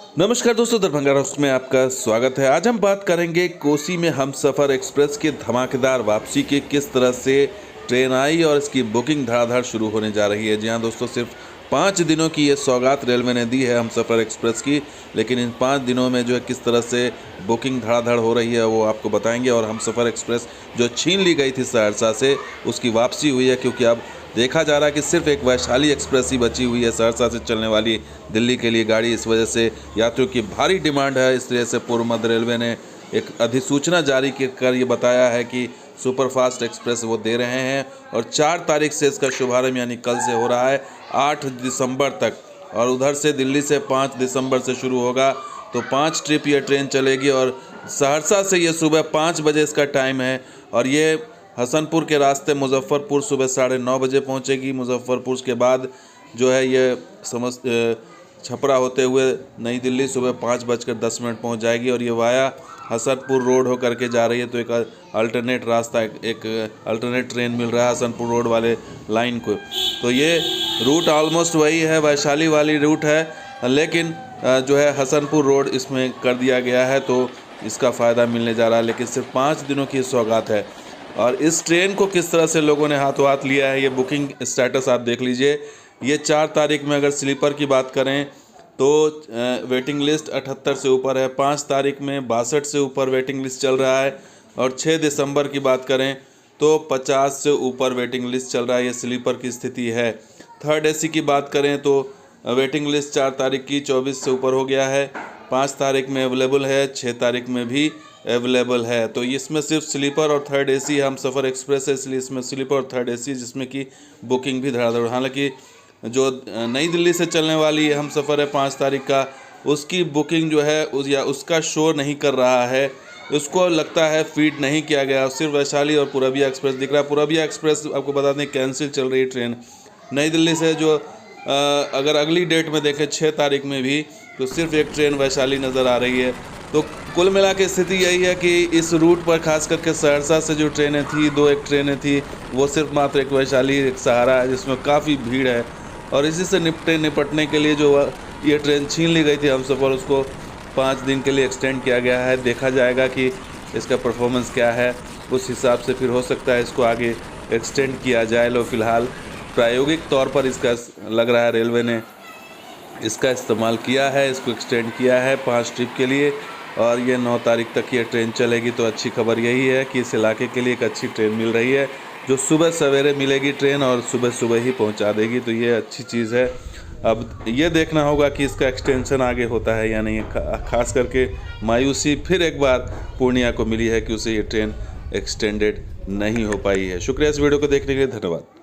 नमस्कार दोस्तों, दरभंगा रोस्ट में आपका स्वागत है। आज हम बात करेंगे कोसी में हमसफर एक्सप्रेस की धमाकेदार वापसी की। किस तरह से ट्रेन आई और इसकी बुकिंग धड़ाधड़ शुरू होने जा रही है। जी हाँ दोस्तों, सिर्फ 5 दिनों की ये सौगात रेलवे ने दी है हमसफर एक्सप्रेस की, लेकिन इन 5 दिनों में जो है किस तरह से बुकिंग धड़ाधड़ हो रही है वो आपको बताएंगे। और हमसफर एक्सप्रेस जो छीन ली गई थी सहरसा से, उसकी वापसी हुई है, क्योंकि अब देखा जा रहा है कि सिर्फ एक वैशाली एक्सप्रेस ही बची हुई है सहरसा से चलने वाली दिल्ली के लिए गाड़ी। इस वजह से यात्रियों की भारी डिमांड है। इस तरह से पूर्व मध्य रेलवे ने एक अधिसूचना जारी कर ये बताया है कि सुपरफास्ट एक्सप्रेस वो दे रहे हैं और 4 तारीख से इसका शुभारंभ यानी कल से हो रहा है 8 दिसंबर तक। और उधर से दिल्ली से 5 दिसंबर से शुरू होगा, तो 5 ट्रिप ये ट्रेन चलेगी। और सहरसा से ये सुबह 5 बजे इसका टाइम है और ये हसनपुर के रास्ते मुजफ्फरपुर सुबह 9:30 बजे पहुंचेगी। मुजफ्फरपुर के बाद जो है ये छपरा होते हुए नई दिल्ली सुबह 5:10 पहुंच जाएगी और ये वाया हसनपुर रोड होकर के जा रही है। तो एक अल्टरनेट रास्ता, एक अल्टरनेट ट्रेन मिल रहा है हसनपुर रोड वाले लाइन को। तो ये रूट ऑलमोस्ट वही है, वैशाली वाली रूट है, लेकिन जो है हसनपुर रोड इसमें कर दिया गया है, तो इसका फ़ायदा मिलने जा रहा है। लेकिन सिर्फ 5 दिनों की सौगात है। और इस ट्रेन को किस तरह से लोगों ने हाथों हाथ लिया है, ये बुकिंग स्टेटस आप देख लीजिए। ये 4 तारीख में अगर स्लीपर की बात करें तो वेटिंग लिस्ट 78 से ऊपर है। 5 तारीख में 62 से ऊपर वेटिंग लिस्ट चल रहा है। और 6 दिसंबर की बात करें तो 50 से ऊपर वेटिंग लिस्ट चल रहा है। ये स्लीपर की स्थिति है। थर्ड एसी की बात करें तो वेटिंग लिस्ट 4 तारीख की 24 से ऊपर हो गया है। 5 तारीख में अवेलेबल है, 6 तारीख में भी अवेलेबल है। तो इसमें सिर्फ स्लीपर और थर्ड एसी हमसफ़र एक्सप्रेस है, इसलिए इसमें स्लीपर और थर्ड एसी जिसमें कि बुकिंग भी धड़ाधड़। हालांकि जो नई दिल्ली से चलने वाली हमसफ़र है 5 तारीख का, उसकी बुकिंग जो है उसका शो नहीं कर रहा है। उसको लगता है फीड नहीं किया गया, सिर्फ वैशाली और पूरबिया एक्सप्रेस दिख रहा है। पूरबिया एक्सप्रेस आपको बता दें कैंसिल चल रही है ट्रेन नई दिल्ली से। जो अगर अगली डेट में देखें 6 तारीख में भी, तो सिर्फ एक ट्रेन वैशाली नज़र आ रही है। तो कुल मिला के स्थिति यही है कि इस रूट पर खास करके सहरसा से जो ट्रेनें थी, 2 एक ट्रेनें थी, वो सिर्फ मात्र एक वैशाली एक सहारा है, जिसमें काफ़ी भीड़ है। और इसी से निपटने के लिए जो ये ट्रेन छीन ली गई थी हमसफ़र, उसको 5 दिन के लिए एक्सटेंड किया गया है। देखा जाएगा कि इसका परफॉर्मेंस क्या है, उस हिसाब से फिर हो सकता है इसको आगे एक्सटेंड किया जाए। लो फिलहाल प्रायोगिक तौर पर इसका लग रहा है रेलवे ने इसका इस्तेमाल किया है, इसको एक्सटेंड किया है 5 ट्रिप के लिए। और ये 9 तारीख तक ये ट्रेन चलेगी। तो अच्छी खबर यही है कि इस इलाके के लिए एक अच्छी ट्रेन मिल रही है, जो सुबह सवेरे मिलेगी ट्रेन और सुबह सुबह ही पहुंचा देगी। तो ये अच्छी चीज़ है। अब ये देखना होगा कि इसका एक्सटेंशन आगे होता है या नहीं। खास करके मायूसी फिर एक बार पूर्णिया को मिली है कि उसे ये ट्रेन एक्सटेंडेड नहीं हो पाई है। शुक्रिया इस वीडियो को देखने के लिए, धन्यवाद।